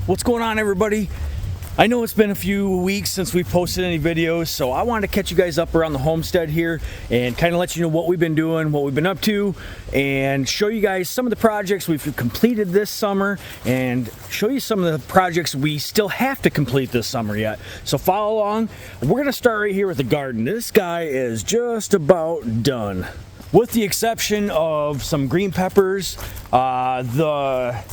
What's going on, everybody? I know it's been a few weeks since we posted any videos, so I wanted to catch you guys up around the homestead here and kind of let you know what we've been doing, what we've been up to, and show you guys some of the projects we've completed this summer and show you some of the projects we still have to complete this summer yet. So follow along. We're gonna start right here with the garden. This guy is just about done, with the exception of some green peppers, the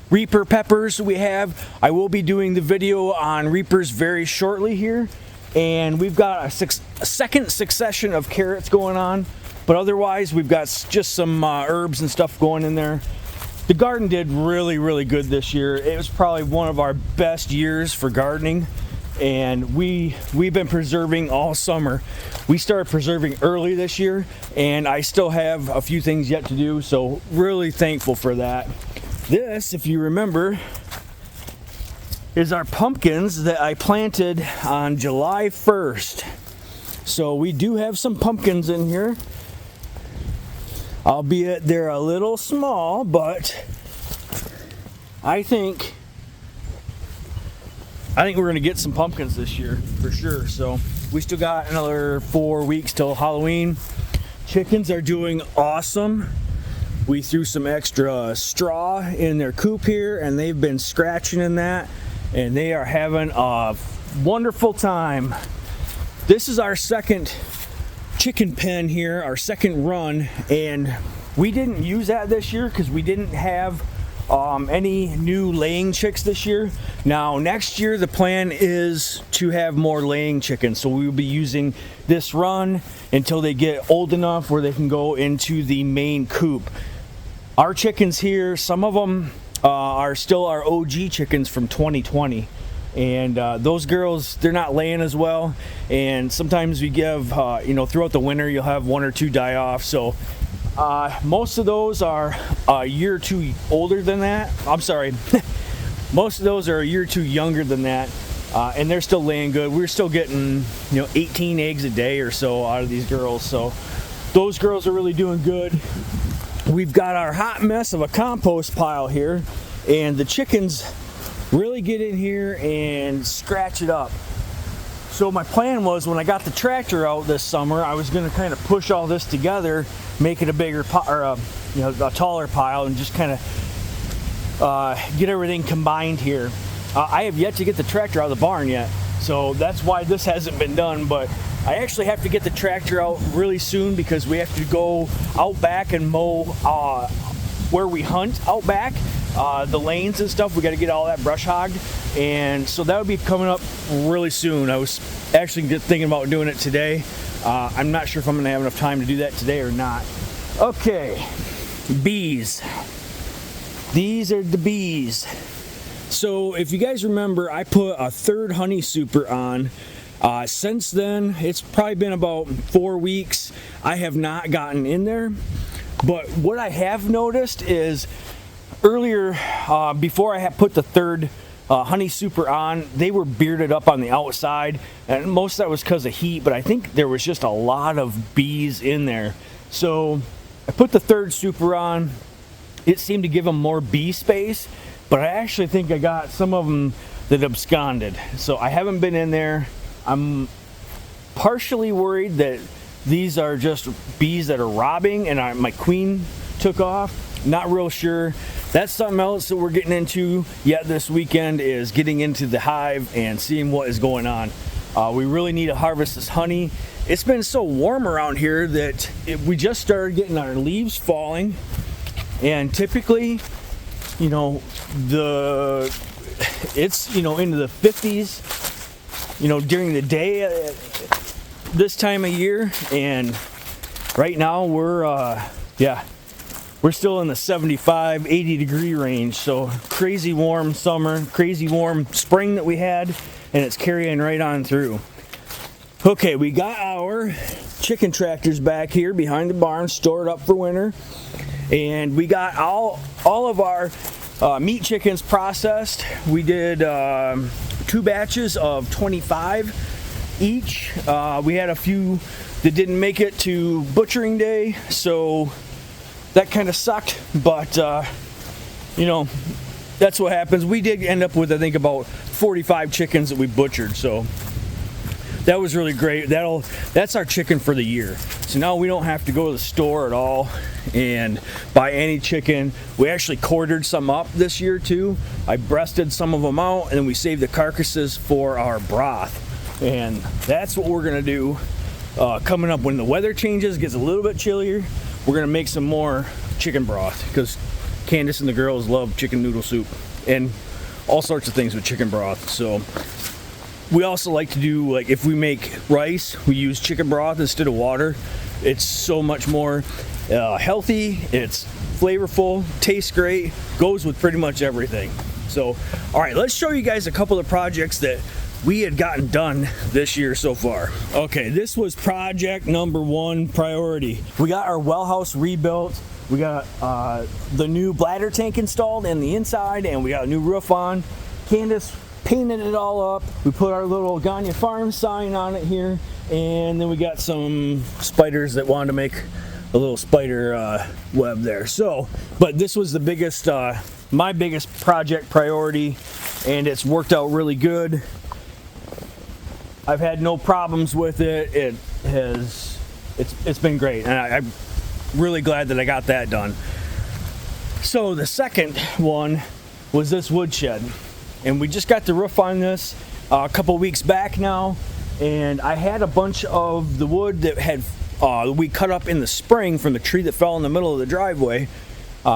Reaper peppers we have. I will be doing the video on Reapers very shortly here, and we've got a second succession of carrots going on, but otherwise we've got just some herbs and stuff going in there. The garden did really good this year. It was probably one of our best years for gardening, and we've been preserving all summer. We started preserving early this year, and I still have a few things yet to do, so really thankful for that. This, if you remember, is our pumpkins that I planted on July 1st. So we do have some pumpkins in here, albeit they're a little small, but I think we're gonna get some pumpkins this year for sure. So we still got another 4 weeks till Halloween. Chickens are doing awesome. We threw some extra straw in their coop here, and they've been scratching in that, and they are having a wonderful time. This is our second chicken pen here, our second run, and we didn't use that this year because we didn't have any new laying chicks this year. Now next year the plan is to have more laying chickens, so we will be using this run until they get old enough where they can go into the main coop. Our chickens here, some of them are still our OG chickens from 2020, and those girls, they're not laying as well, and sometimes we give throughout the winter you'll have one or two die off. So most of those are a year or two older than that. I'm sorry, most of those are a year or two younger than that, and they're still laying good. We're still getting 18 eggs a day or so out of these girls, so those girls are really doing good. We've got our hot mess of a compost pile here, and the chickens really get in here and scratch it up. So my plan was, when I got the tractor out this summer, I was going to kind of push all this together, make it a bigger a taller pile, and just kind of get everything combined here. I have yet to get the tractor out of the barn yet, so that's why this hasn't been done. But I actually have to get the tractor out really soon because we have to go out back and mow where we hunt out back, the lanes and stuff. We got to get all that brush hogged, and so that would be coming up really soon. I was actually thinking about doing it today. I'm not sure if I'm going to have enough time to do that today or not. Okay, bees. These are the bees. So if you guys remember, I put a third honey super on. Since then, it's probably been about 4 weeks. I have not gotten in there, but what I have noticed is earlier, before I had put the third honey super on, they were bearded up on the outside, and most of that was because of heat, but I think there was just a lot of bees in there. So I put the third super on. It seemed to give them more bee space, but I actually think I got some of them that absconded. So I haven't been in there. I'm partially worried that these are just bees that are robbing and my queen took off. Not real sure. That's something else that we're getting into yet this weekend, is getting into the hive and seeing what is going on. We really need to harvest this honey. It's been so warm around here that we just started getting our leaves falling, and typically it's into the 50s during the day this time of year, and right now we're still in the 75-80 degree range. So crazy warm summer, crazy warm spring that we had, and it's carrying right on through. Okay, we got our chicken tractors back here behind the barn stored up for winter, and we got all of our meat chickens processed. We did 2 batches of 25 each. We had a few that didn't make it to butchering day, so that kind of sucked, but that's what happens. We did end up with, I think, about 45 chickens that we butchered, so that was really great. That's our chicken for the year. So now we don't have to go to the store at all and buy any chicken. We actually quartered some up this year too. I breasted some of them out, and then we saved the carcasses for our broth. And that's what we're gonna do coming up when the weather changes, gets a little bit chillier. We're gonna make some more chicken broth because Candace and the girls love chicken noodle soup and all sorts of things with chicken broth. So we also like to do, like, if we make rice, we use chicken broth instead of water. It's so much more healthy, it's flavorful, tastes great, goes with pretty much everything. So, all right, let's show you guys a couple of projects that we had gotten done this year so far. Okay, this was project number 1 priority. We got our well house rebuilt. We got the new bladder tank installed in the inside, and we got a new roof on. Candace painted it all up. We put our little Gagne Farms sign on it here, and then we got some spiders that wanted to make a little spider web there. So, but this was the biggest, my biggest project priority, and it's worked out really good. I've had no problems with it. It's been great, and I'm really glad that I got that done. So the second one was this woodshed. And we just got the roof on this a couple weeks back now, and I had a bunch of the wood that had we cut up in the spring from the tree that fell in the middle of the driveway.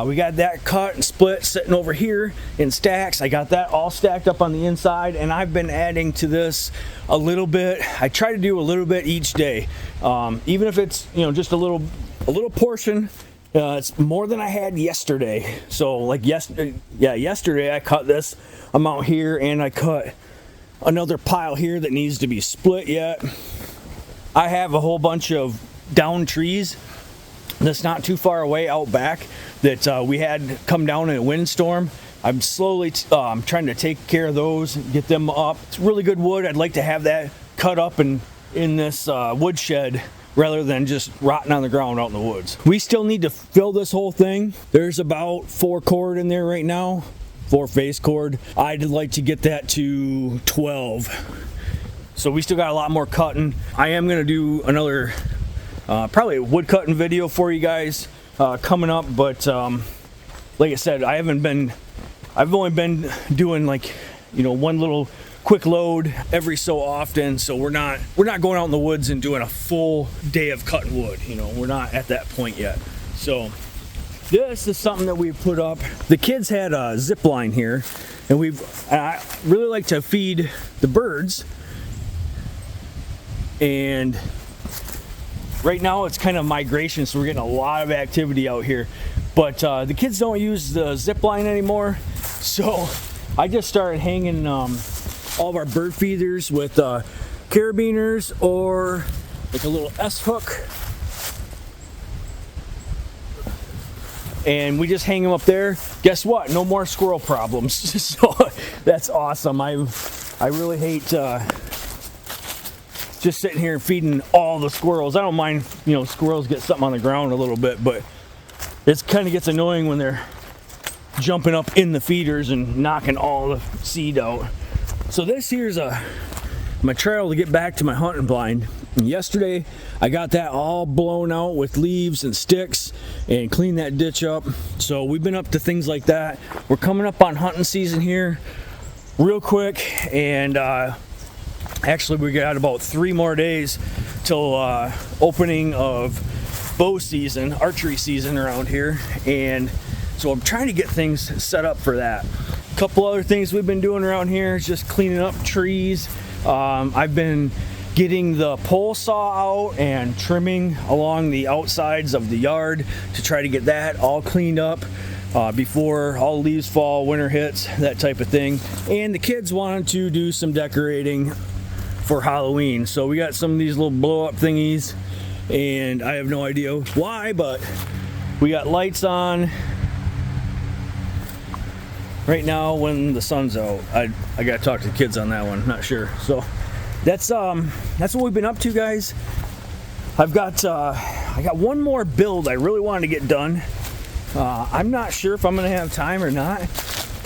We got that cut and split, sitting over here in stacks. I got that all stacked up on the inside, and I've been adding to this a little bit. I try to do a little bit each day, even if it's, you know, just a little portion. It's more than I had yesterday. So like yesterday I cut this amount here, and I cut another pile here that needs to be split yet. I have a whole bunch of down trees that's not too far away out back that we had come down in a windstorm. I'm slowly trying to take care of those and get them up. It's really good wood. I'd like to have that cut up and in this woodshed rather than just rotting on the ground out in the woods. We still need to fill this whole thing. There's about 4 cord in there right now, 4 face cord. I'd like to get that to 12. So we still got a lot more cutting. I am gonna do another, probably a wood cutting video for you guys coming up, but like I said, I've only been doing, like, you know, one little quick load every so often, so we're not going out in the woods and doing a full day of cutting wood. You know, we're not at that point yet. So this is something that we put up. The kids had a zip line here, and I really like to feed the birds, and right now it's kind of migration, so we're getting a lot of activity out here. But the kids don't use the zip line anymore, so I just started hanging all of our bird feeders with carabiners or like a little S-hook, and we just hang them up there. Guess what? No more squirrel problems. So that's awesome. I really hate just sitting here and feeding all the squirrels. I don't mind, you know, squirrels get something on the ground a little bit, but it kind of gets annoying when they're jumping up in the feeders and knocking all the seed out. So this here's my trail to get back to my hunting blind. And yesterday I got that all blown out with leaves and sticks and cleaned that ditch up. So we've been up to things like that. We're coming up on hunting season here real quick, and actually we got about 3 more days till opening of bow season, archery season around here, and so I'm trying to get things set up for that. Couple other things we've been doing around here is just cleaning up trees. I've been getting the pole saw out and trimming along the outsides of the yard to try to get that all cleaned up before all leaves fall, winter hits, that type of thing. And the kids wanted to do some decorating for Halloween, so we got some of these little blow up thingies, and I have no idea why, but we got lights on right now when the sun's out. I gotta talk to the kids on that one, not sure. So that's what we've been up to, guys. I got one more build I really wanted to get done. I'm not sure if I'm gonna have time or not,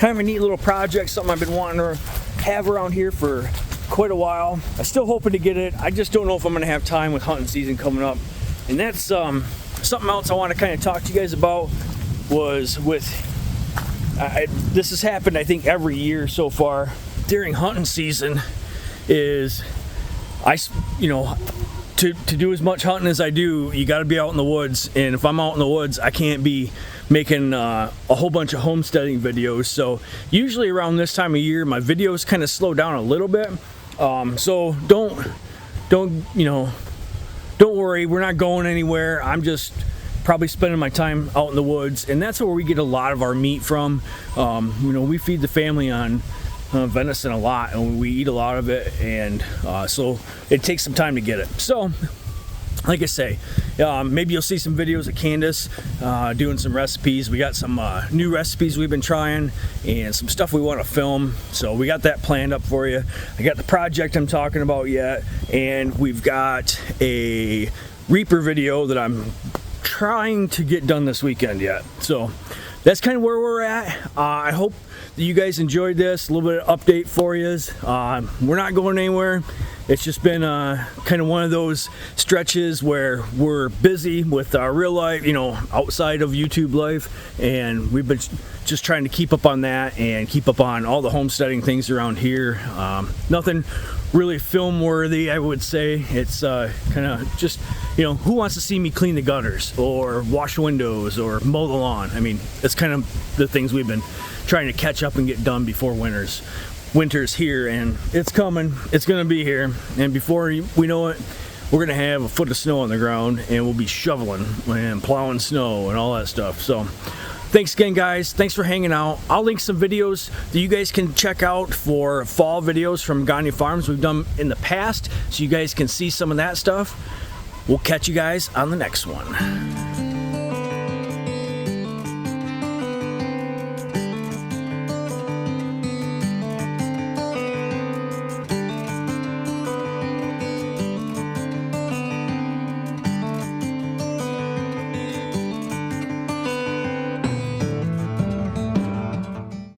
kind of a neat little project, something I've been wanting to have around here for quite a while. I'm still hoping to get it. I just don't know if I'm going to have time with hunting season coming up. And that's something else I want to kind of talk to you guys about was with, this has happened I think every year so far during hunting season, is to do as much hunting as I do, you got to be out in the woods, and if I'm out in the woods, I can't be making a whole bunch of homesteading videos. So usually around this time of year, my videos kind of slow down a little bit. So don't worry, we're not going anywhere. I'm just probably spending my time out in the woods, and that's where we get a lot of our meat from. We feed the family on venison a lot, and we eat a lot of it, and so it takes some time to get it. So like I say, maybe you'll see some videos of Candace doing some recipes. We got some new recipes we've been trying and some stuff we want to film, so we got that planned up for you. I got the project I'm talking about yet, and we've got a Reaper video that I'm trying to get done this weekend yet. So that's kind of where we're at. I hope that you guys enjoyed this, a little bit of update for you. We're not going anywhere. It's just been kind of one of those stretches where we're busy with our real life, outside of YouTube life, and we've been just trying to keep up on that and keep up on all the homesteading things around here. Nothing really film worthy, I would say. It's kind of just, who wants to see me clean the gutters or wash windows or mow the lawn? I mean, it's kind of the things we've been trying to catch up and get done before winter's here, and it's coming. It's gonna be here, and before we know it, we're gonna have a foot of snow on the ground, and we'll be shoveling and plowing snow and all that stuff. So thanks again, guys. Thanks for hanging out. I'll link some videos that you guys can check out for fall videos from Gagne Farms we've done in the past, so you guys can see some of that stuff. We'll catch you guys on the next one.